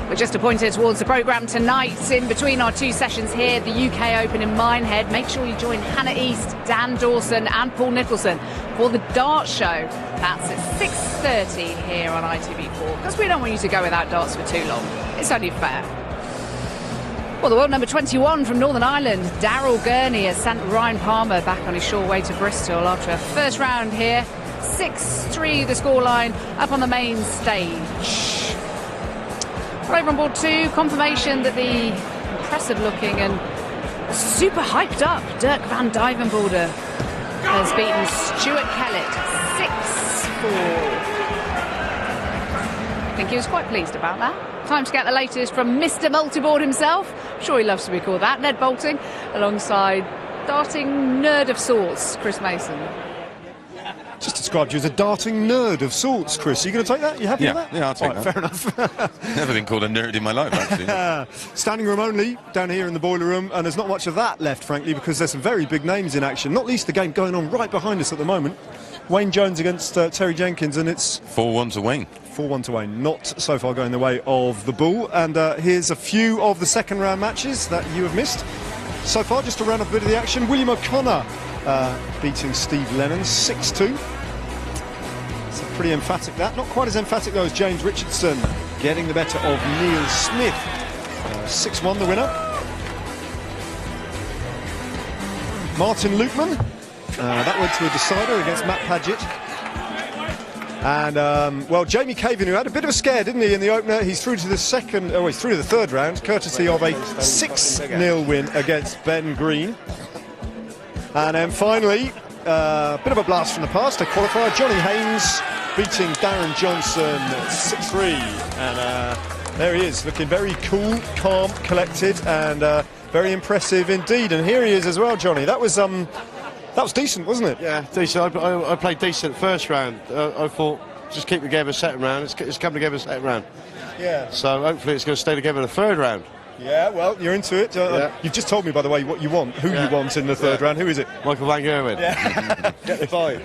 We're just appointed towards the programme tonight. In between our two sessions here, the UK Open in Minehead. Make sure you join Hannah East, Dan Dawson and Paul Nicholson for the darts show. That's at 6:30 here on ITV4, because we don't want you to go without darts for too long. It's only fair. Well, the world number 21 from Northern Ireland, Daryl Gurney, has sent Ryan Palmer back on his shore way to Bristol after a first round here. 6-3 the scoreline up on the main stage. Well, over on board two, confirmation that the impressive looking and super hyped up Dirk van Duijvenbode has beaten Stuart Kellett 6-4. I think he was quite pleased about that. Time to get the latest from Mr. Multiboard himself. I'm sure he loves to be called that. Ned Bunting, alongside darting nerd of sorts, Chris Mason. Just described you as a darting nerd of sorts, Chris. Are you going to take that? You happy with that? Yeah, I'll take that. Fair enough. Never been called a nerd in my life, actually. Standing room only down here in the boiler room, and there's not much of that left, frankly, because there's some very big names in action. Not least the game going on right behind us at the moment. Wayne Jones against Terry Jenkins, and it's 4-1 to Wayne. 4-1 to Wayne. Not so far going the way of the Bull. And here's a few of the second round matches that you have missed so far. Just to round up a bit of the action, William O'Connor beating Steve Lennon 6-2. It's pretty emphatic, that. Not quite as emphatic though as James Richardson getting the better of Neil Smith. 6-1 the winner. Martin Lukeman, that went to a decider against Matt Padgett. And well, Jamie Caven, who had a bit of a scare, didn't he, in the opener, he's through to the he's through to the third round, courtesy of a 6-0 win against Ben Green. And then finally, a bit of a blast from the past, a qualifier, Johnny Haynes beating Darren Johnson 6-3. And there he is, looking very cool, calm, collected, and very impressive indeed. And here he is as well, Johnny. That was decent, wasn't it? Yeah, decent. I played decent first round. I thought, just keep together second round. It's come together second round. Yeah. So hopefully it's going to stay together the third round. Yeah, well, you're into it. Yeah. You've just told me, by the way, what you want, who you want in the third round. Who is it? Michael Van Gerwen. Yeah. Get the five.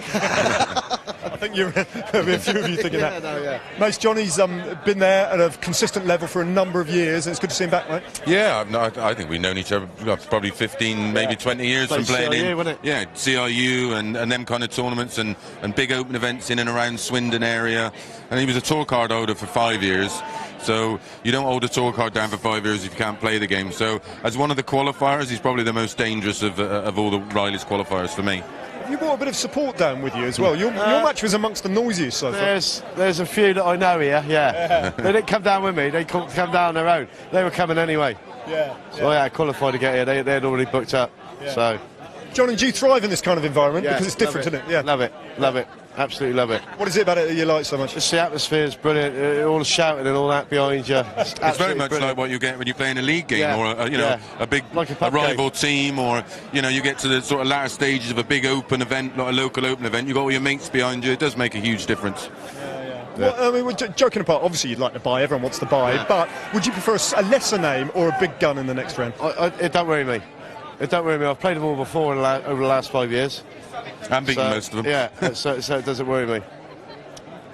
I think there'll be a few of you thinking that. No, yeah. Most Johnny's been there at a consistent level for a number of years, and it's good to see him back, mate. Yeah, I think we've known each other probably 15, maybe 20 years from playing CIU, in. wasn't it? Yeah, CIU and them kind of tournaments and big open events in and around Swindon area. And he was a tour card holder for 5 years. So you don't hold a tour card down for 5 years if you can't play the game. So as one of the qualifiers, he's probably the most dangerous of all the Riley's qualifiers for me. Have you brought a bit of support down with you as well? Your match was amongst the noisiest so far. There's a few that I know here, yeah. They didn't come down with me, they come down on their own. They were coming anyway. Yeah. So I qualified to get here, they had already booked up. Yeah. So. Johnny, do you thrive in this kind of environment? Yeah, because it's different, isn't it? Yeah. Love it. Absolutely love it. What is it about it that you like so much? Just the atmosphere is brilliant. All the shouting and all that behind you. It's very much like what you get when you play in a league game or a big like a rival team, or you get to the sort of latter stages of a big open event, like a local open event. You got all your mates behind you. It does make a huge difference. Well, I mean, we're joking apart, obviously you'd like to buy, everyone wants to buy, but would you prefer a lesser name or a big gun in the next round? It don't worry me. It don't worry me. I've played them all before over the last 5 years. And beaten most of them. Yeah, so it doesn't worry me.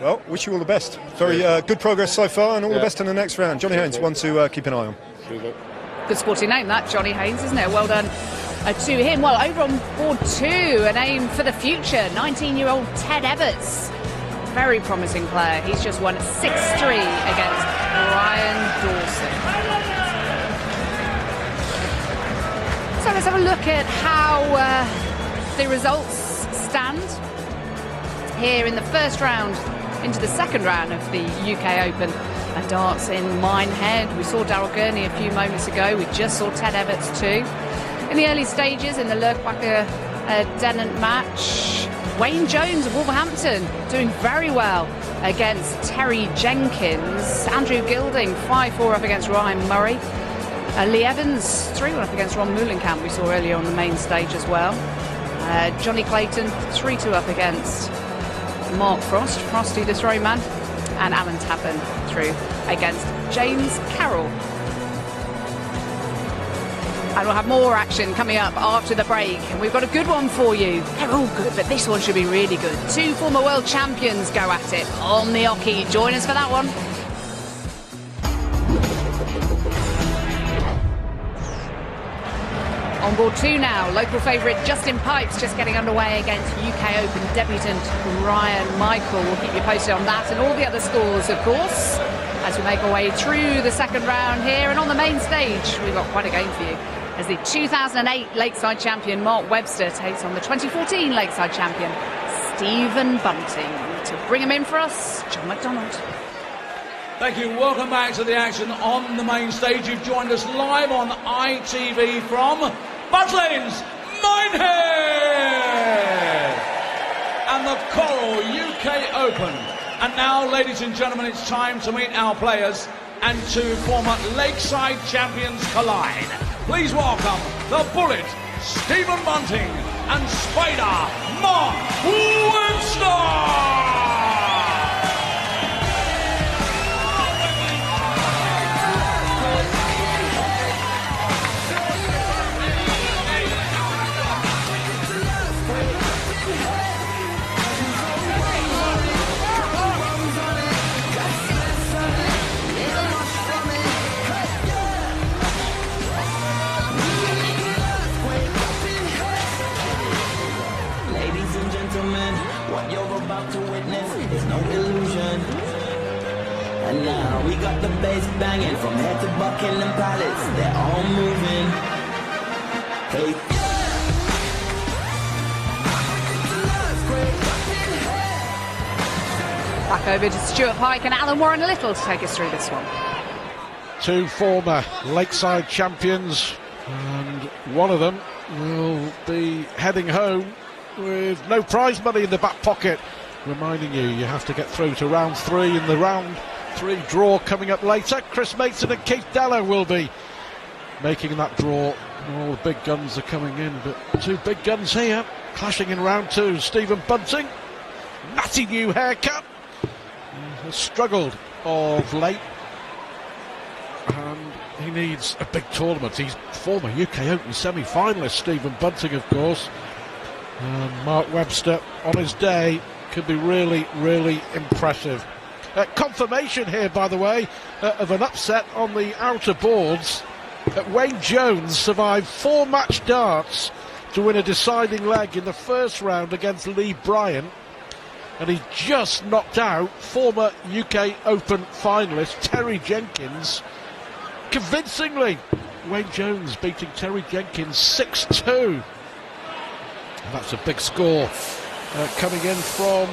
Well, wish you all the best. Very good progress so far, and all the best in the next round. Johnny Haynes, one to keep an eye on. Good sporting name, that, Johnny Haynes, isn't it? Well done to him. Well, over on board two, a name for the future, 19-year-old Ted Everts. Very promising player. He's just won 6-3 against Brian Dawson. So let's have a look at how the results stand here in the first round into the second round of the UK Open and darts in Minehead. We saw Daryl Gurney a few moments ago. We just saw Ted Everts too. In the early stages, in the Lurkbacher Dennant match, Wayne Jones of Wolverhampton doing very well against Terry Jenkins. Andrew Gilding 5-4 up against Ryan Murray. Lee Evans 3-1 up against Ron Moulenkamp, we saw earlier on the main stage as well. Johnny Clayton 3-2 up against Mark Frost, Frosty the Throwman, and Alan Tappan through against James Carroll. And we'll have more action coming up after the break, and we've got a good one for you. They're all good, but this one should be really good. Two former world champions go at it on the hockey. Join us for that one. On board 2 now, local favourite Justin Pipes just getting underway against UK Open debutant Ryan Michael. We'll keep you posted on that and all the other scores, of course, as we make our way through the second round here. And on the main stage, we've got quite a game for you, as the 2008 Lakeside champion Mark Webster takes on the 2014 Lakeside champion Stephen Bunting. To bring him in for us, John McDonald. Thank you. Welcome back to the action on the main stage. You've joined us live on ITV from Butlins Minehead and the Coral UK Open. And now, ladies and gentlemen, it's time to meet our players and two former Lakeside champions collide. Please welcome the Bullet, Stephen Bunting, and Spider, Mark Webster. What you're about to witness is no illusion. And now we got the bass banging from head to Buckingham Palace. They're all moving. Hey. Back over to Stuart Pike and Alan Warren Little to take us through this one. Two former Lakeside champions, and one of them will be heading home with no prize money in the back pocket, reminding you have to get through to round 3 in the round 3 draw coming up later. Chris Mason and Keith Deller will be making that draw. All the big guns are coming in, but two big guns here clashing in round 2. Stephen Bunting, natty new haircut, has struggled of late and he needs a big tournament. He's former UK Open semi-finalist, Stephen Bunting, of course. Mark Webster on his day could be really, really impressive. Confirmation here, by the way, of an upset on the outer boards. Wayne Jones survived 4 match darts to win a deciding leg in the first round against Lee Bryant, and he just knocked out former UK Open finalist Terry Jenkins convincingly. Wayne Jones beating Terry Jenkins 6-2. That's a big score coming in from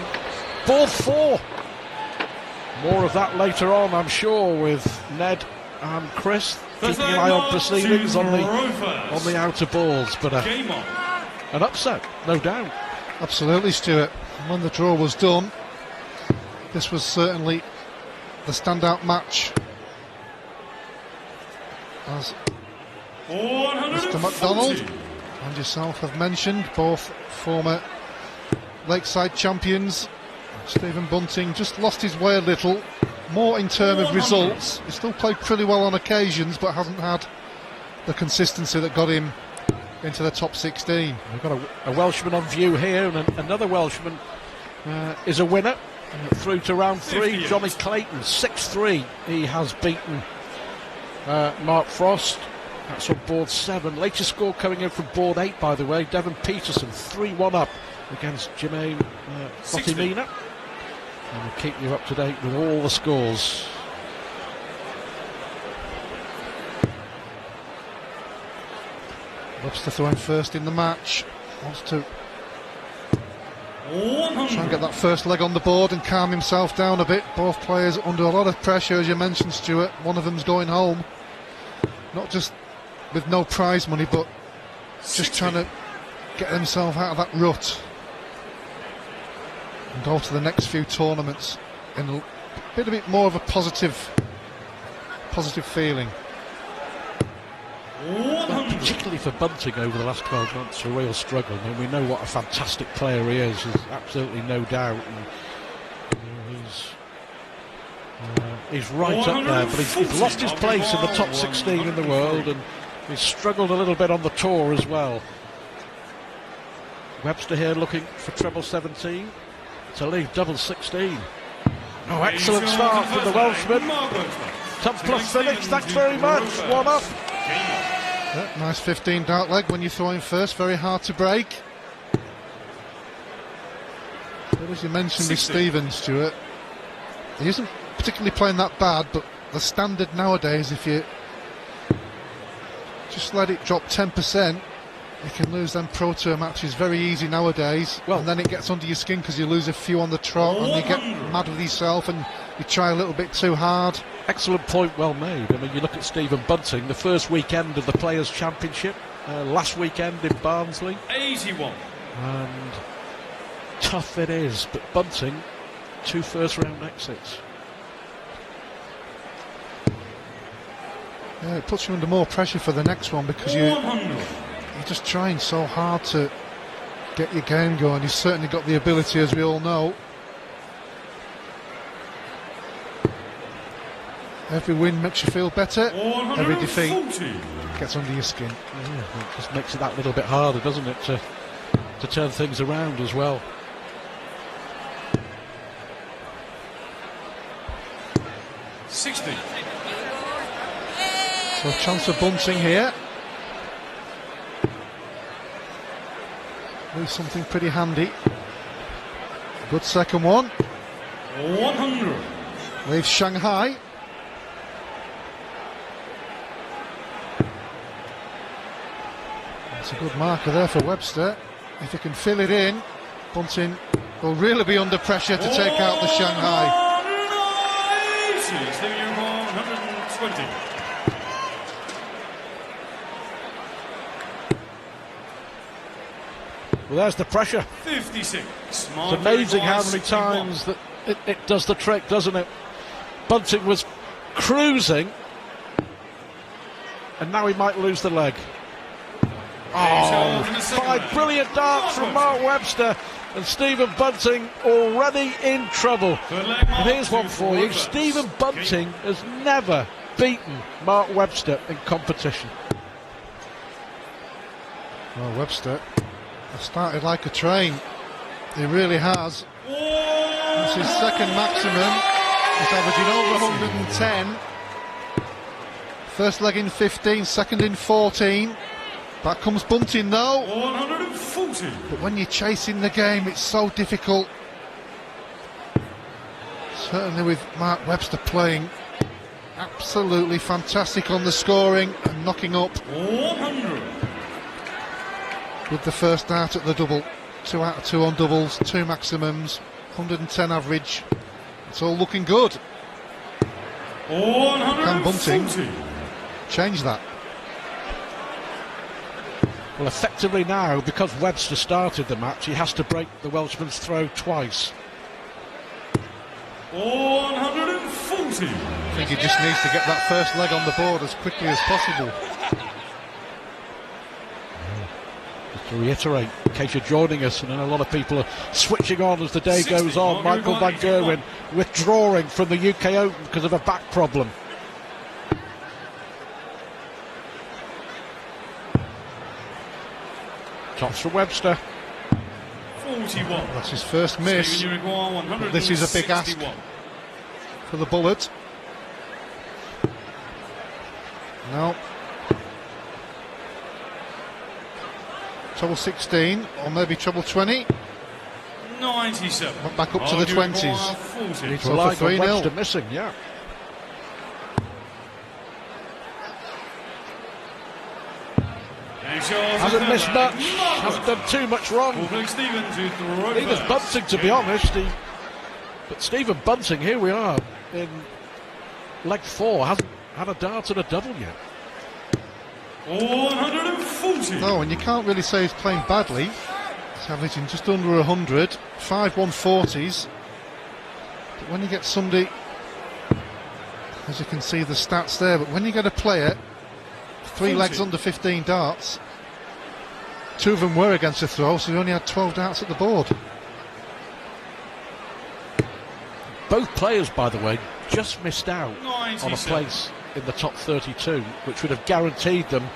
board 4. More of that later on, I'm sure, with Ned and Chris keeping an eye on proceedings on the outer boards. But an upset, no doubt. Absolutely, Stuart. When the draw was done, this was certainly the standout match. As Mr. McDonald and yourself have mentioned, both former Lakeside champions. Stephen Bunting just lost his way a little, more in terms of results. He still played pretty well on occasions, but hasn't had the consistency that got him into the top 16. We've got a Welshman on view here, and another Welshman is a winner through to round 3. Johnny Clayton, 6-3. He has beaten Mark Frost. That's on board 7. Latest score coming in from board 8, by the way. Devon Peterson 3-1 up against Jermaine Fatimina. And we'll keep you up to date with all the scores. Webster throwing first in the match. Wants to try and get that first leg on the board and calm himself down a bit. Both players under a lot of pressure, as you mentioned, Stuart. One of them's going home. Not just with no prize money, but just trying to get himself out of that rut and go to the next few tournaments in a bit more of a positive feeling. Well, particularly for Bunting over the last 12 months, a real struggle. I mean, we know what a fantastic player he is. There's absolutely no doubt. And, he's right up there, but he's lost his place in the top 16 in the world, and he's struggled a little bit on the tour as well. Webster here looking for treble 17 to lead double 16. Oh, excellent start from the Welshman. Top plus finish, thanks very much. 1 up. Nice 15 dart leg when you throw in first, very hard to break. But as you mentioned with Stephen, Stuart, he isn't particularly playing that bad, but the standard nowadays, if you just let it drop 10%, you can lose them Pro Tour matches very easy nowadays. Well, and then it gets under your skin because you lose a few on the trot and you get mad with yourself and you try a little bit too hard. Excellent point, well made. I mean, you look at Stephen Bunting, the first weekend of the Players' Championship, last weekend in Barnsley. 81. And tough it is, but Bunting, 2 first-round exits. Yeah, it puts you under more pressure for the next one because you're just trying so hard to get your game going. He's certainly got the ability, as we all know. Every win makes you feel better. Every defeat gets under your skin. Yeah, it just makes it that little bit harder, doesn't it, to turn things around as well. So a chance of Bunting here. Leaves something pretty handy. Good second one. 100. Leaves Shanghai. That's a good marker there for Webster. If he can fill it in, Bunting will really be under pressure to take out the Shanghai. 120. Well, there's the pressure. 56. It's amazing how many times that it does the trick, doesn't it? Bunting was cruising, and now he might lose the leg. Oh, 5 brilliant darts from Mark Webster, and Stephen Bunting already in trouble. And here's one for you. Stephen Bunting has never beaten Mark Webster in competition. Well, Webster has started like a train. He really has. That's his second maximum. He's averaging over 110. First leg in 15, second in 14. Back comes Bunting though. 140. But when you're chasing the game, it's so difficult. Certainly with Mark Webster playing absolutely fantastic on the scoring and knocking up 100. with the first dart at the double. 2 out of 2 on doubles, 2 maximums, 110 average. It's all looking good. 140. Can Bunting change that? Well, effectively now, because Webster started the match, he has to break the Welshman's throw twice. 140. I think he just needs to get that first leg on the board as quickly as possible. Just to reiterate, in case you're joining us, and then a lot of people are switching on as the day goes on, Michael van Gerwen withdrawing from the UK Open because of a back problem. Tops for Webster. 41. That's his first miss. But this is a big ask for the bullet. No. Treble 16, or maybe treble 20. 97. Went back up to the 20s. It's So for like 3-0. Webster missing, yeah. Hasn't missed much, hasn't done too much wrong. Neither's Bunting, to be honest. But Stephen Bunting, here we are in leg 4, hasn't had a dart and a double yet. 140. No, and you can't really say he's playing badly. He's averaging just under 100, 5 140s. But when you get somebody, as you can see the stats there, but when you get a player 3 legs under 15 darts, 2 of them were against a throw, so he only had 12 darts at the board. Both players, by the way, just missed out 97. on a place in the top 32, which would have guaranteed them,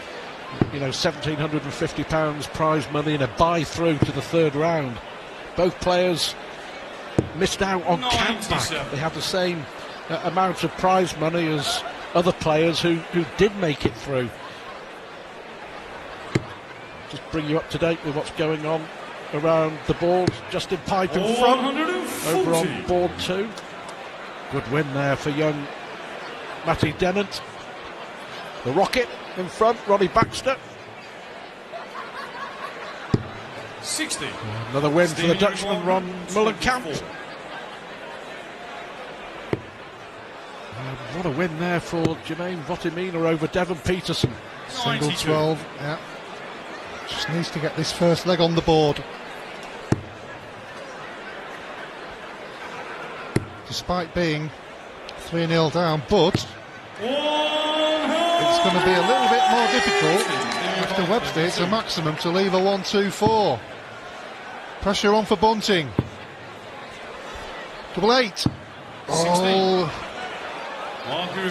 you know, £1,750 prize money and a buy through to the 3rd round. Both players missed out on countback. They have the same amount of prize money as other players who did make it through. just bring you up to date with what's going on around the boards. Justin Pipe in front, over on board 2. Good win there for young Matty Dennant. The Rocket in front, Ronnie Baxter. 60. Another win for the Dutchman, Ron Mullenkamp. What a win there for Jermaine Votimena over Devon Peterson. Single 12, yeah. Just needs to get this first leg on the board. Despite being 3-0 down, but it's going to be a little bit more difficult after Webster. It's a maximum to leave a 1-2-4. Pressure on for Bunting. 8-8. Oh,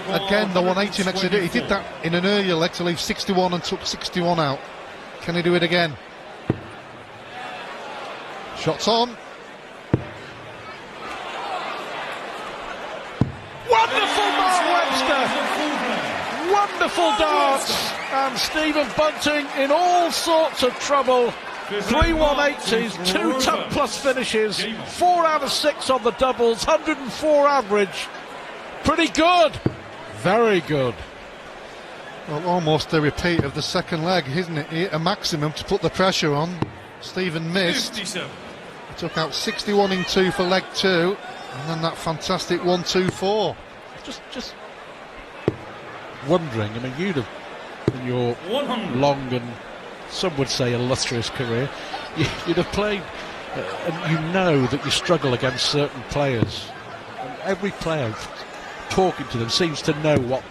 again the 180 next to it. He did that in an earlier leg to leave 61 and took 61 out. Can he do it again? Shots on. Wonderful Mark Webster! Wonderful darts! And Stephen Bunting in all sorts of trouble. 3 180s, 2 top plus finishes, 4 out of 6 on the doubles, 104 average. Pretty good. Very good. Well, almost a repeat of the second leg, isn't it? A maximum to put the pressure on. Stephen missed. 57. He took out 61 in 2 for leg 2, and then that fantastic 1-2-4. Just wondering, I mean, you'd have, in your long and some would say illustrious career, you'd have played, and you know that you struggle against certain players. And every player talking to them seems to know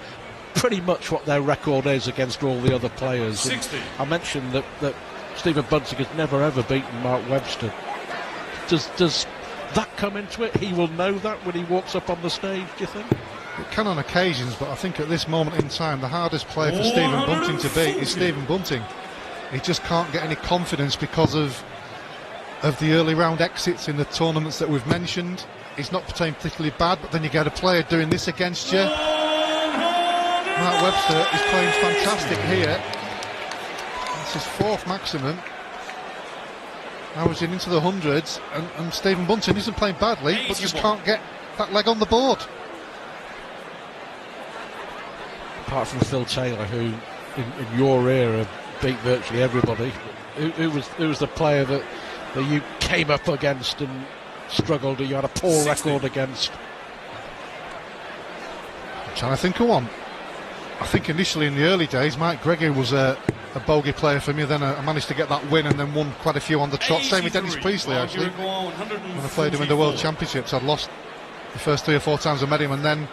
pretty much what their record is against all the other players. 60. I mentioned that Stephen Bunting has never ever beaten Mark Webster. Does that come into it? He will know that when he walks up on the stage, do you think? It can on occasions, but I think at this moment in time the hardest player for Stephen Bunting to beat is Stephen Bunting. He just can't get any confidence because of the early round exits in the tournaments that we've mentioned. He's not playing particularly bad, but then you get a player doing this against you. Mark Webster is playing fantastic here. It's his 4th maximum. Averaging into the hundreds, and Stephen Bunting isn't playing badly, but just can't get that leg on the board. Apart from Phil Taylor, who in your era beat virtually everybody, who was the player that you came up against and struggled, or you had a poor record against? I'm trying to think of one. I think initially in the early days, Mike Gregory was a bogey player for me. Then I managed to get that win and then won quite a few on the trot. Same with Dennis Priestley, actually. When I played him in the World Championships, I'd lost the first 3 or 4 times I met him, and then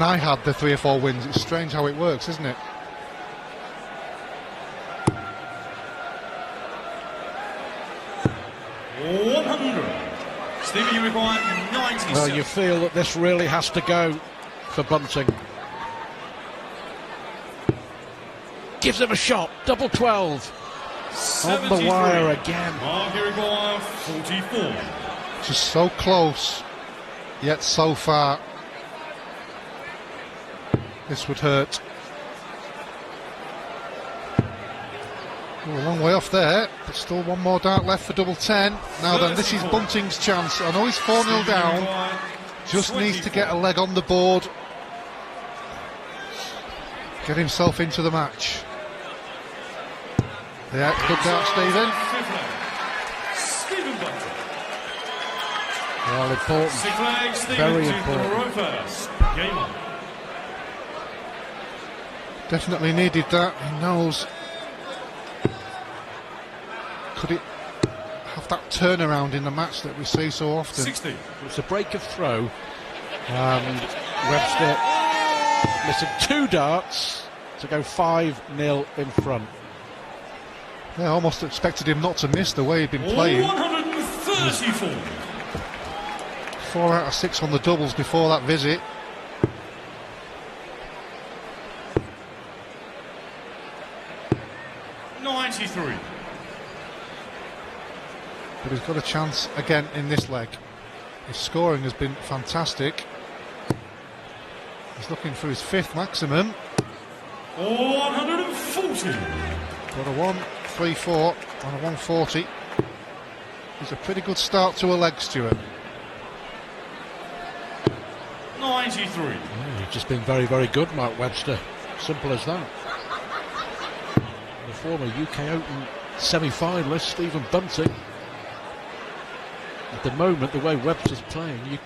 I had the 3 or 4 wins. It's strange how it works, isn't it? Stevie, you require 97. Well, you feel that this really has to go for Bunting. Gives him a shot, double 12. 73. On the wire again. Mark, you require 44. Just so close, yet so far. This would hurt. Oh, a long way off there, but still one more dart left for double 10. Now then, this is Bunting's chance. I know he's 4-0 down. Just needs to get a leg on the board. Get himself into the match. Yeah, good dart, Stephen. Well, important. Very important. Game on. Definitely needed that. He knows. Could it have that turnaround in the match that we see so often? 60. It's a break of throw, and Webster missing 2 darts to go 5-0 in front. Yeah, I almost expected him not to miss the way he'd been playing. 134. 4 out of 6 on the doubles before that visit. But he's got a chance again in this leg. His scoring has been fantastic. He's looking for his 5th maximum. 140. Got a 1 134 on a 140 is a pretty good start to a leg, Stuart. 93. He's just been very, very good, Mark Webster. Simple as that. The former UK Open semi-finalist, Stephen Bunting. At the moment, the way Webster's playing, you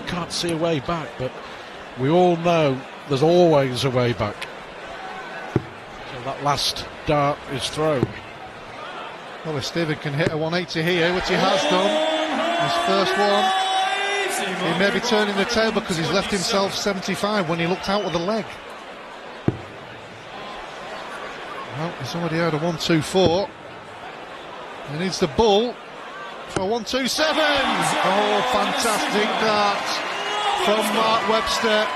can't see a way back, but we all know there's always a way back. So that last dart is thrown. Well, if Stephen can hit a 180 here, which he has done, his first one, he may be turning the table because he's left himself 75 when he looked out with the leg. Well, he's already had a 124. He needs the ball for a 127. Oh, fantastic dart from Mark Webster.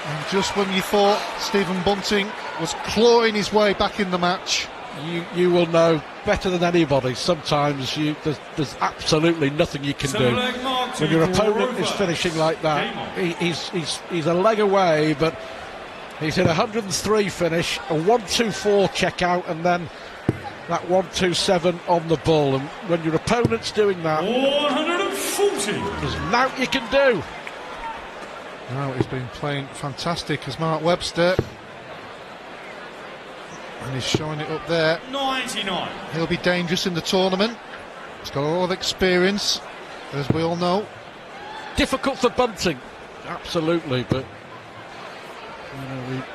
And just when you thought Stephen Bunting was clawing his way back in the match, you will know better than anybody. Sometimes there's absolutely nothing you can do when your opponent is finishing like that. He's a leg away, but he's in a 103 finish, a 124 check out, and then that 127 on the ball. And when your opponent's doing that, 140. there's nothing you can do. now he's been playing fantastic as Mark Webster. And he's showing it up there. 99. He'll be dangerous in the tournament. He's got a lot of experience, as we all know. Difficult for Bunting, absolutely, but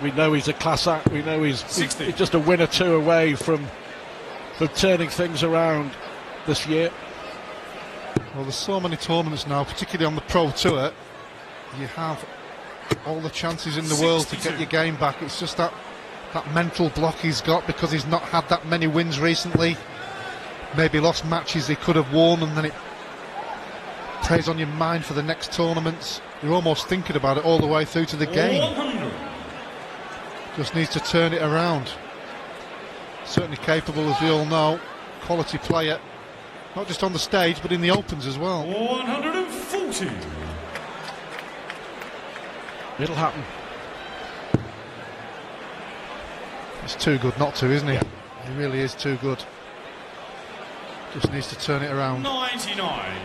we know he's a class act. We know he's just a win or two away from turning things around this year. Well, there's so many tournaments now, particularly on the Pro Tour. You have all the chances in the world to get your game back. It's just that mental block he's got because he's not had that many wins recently. Maybe lost matches he could have won, and then it preys on your mind for the next tournaments. You're almost thinking about it all the way through to the game. 100. Just needs to turn it around. Certainly capable, as we all know. Quality player, not just on the stage but in the Opens as well. 140. It'll happen. He's too good not to, isn't he? He really is too good. Just needs to turn it around. 99.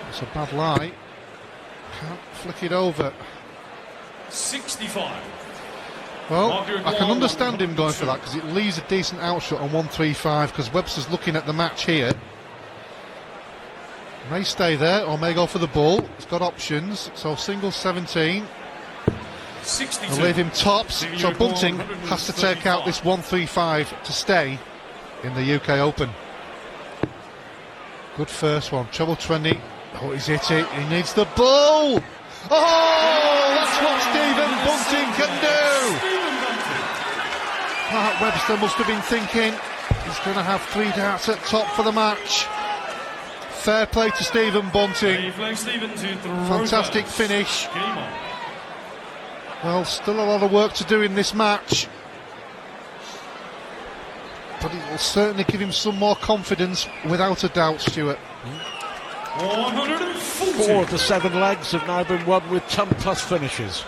It's a bad lie. Can't flick it over. 65. Well, I can understand him going for that because it leaves a decent outshot on 135 because Webster's looking at the match here. May stay there or may go for the ball. He's got options. So single 17. 62. They'll leave him tops. So Bunting has to take out this 135 to stay in the UK Open. Good first one. Treble 20. Oh, he's hit it. He needs the ball. Oh, that's what Stephen Bunting can do. Mark Webster must have been thinking he's going to have 3 darts at top for the match. Fair play to Stephen Bunting. Fantastic finish. Well, still a lot of work to do in this match, but it will certainly give him some more confidence, without a doubt, Stuart. 140. 4 of the 7 legs have now been won with ton plus finishes.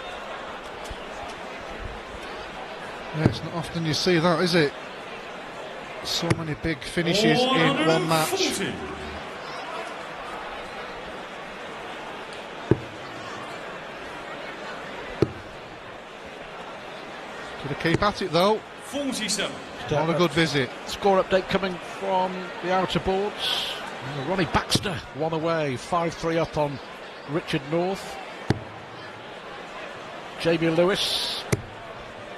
Yeah, it's not often you see that, is it? So many big finishes in one match. Could have keep at it though. 47. Not a good visit. Score update coming from the outer boards. Ronnie Baxter, 1 away, 5-3 up on Richard North. Jamie Lewis,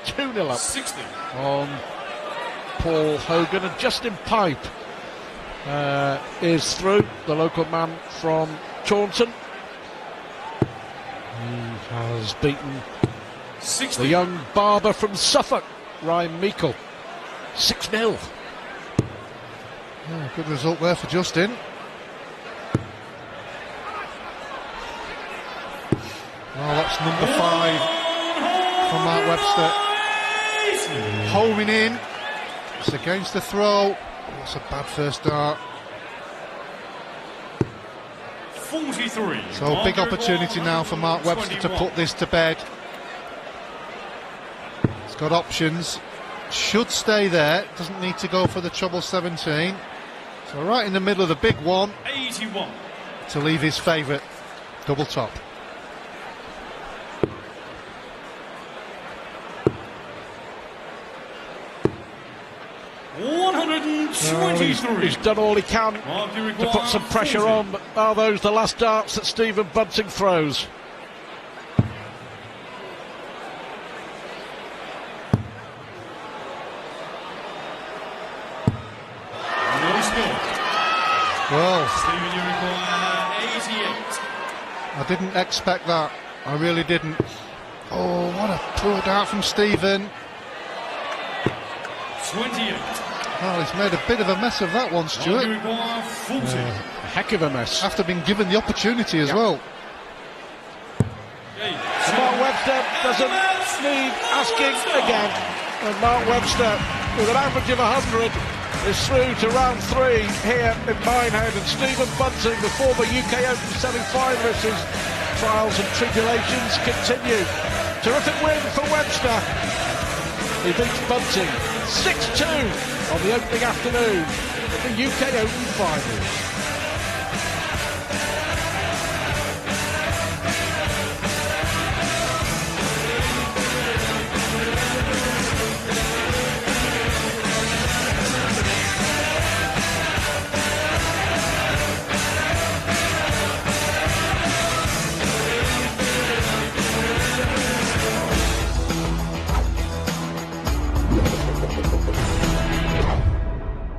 2-0 up 60. on Paul Hogan. And Justin Pipe is through, the local man from Taunton. He has beaten 60. the young barber from Suffolk, Ryan Meikle, 6-0. Yeah, good result there for Justin. Oh, that's number 5 from Mark Webster. Homing in. It's against the throw. That's a bad first dart. 43. So big opportunity now for Mark Webster to put this to bed. He's got options. Should stay there. Doesn't need to go for the treble 17. So right in the middle of the big one. 81. To leave his favourite double top. He's done all he can to put some pressure on, but are those the last darts that Stephen Bunting throws? Well, Stephen, you require 88. I didn't expect that. I really didn't. Oh, what a poor dart from Stephen. 28. Well, he's made a bit of a mess of that one, Stuart. You require 40. A heck of a mess. After being given the opportunity as well. Mark Webster doesn't need asking again. And Mark Webster, with an average of 100, is through to round 3 here in Minehead. And Stephen Bunting, the former UK Open semi-finalist, his trials and tribulations continue. Terrific win for Webster. He beats Bunting 6-2 on the opening afternoon of the UK Open Finals.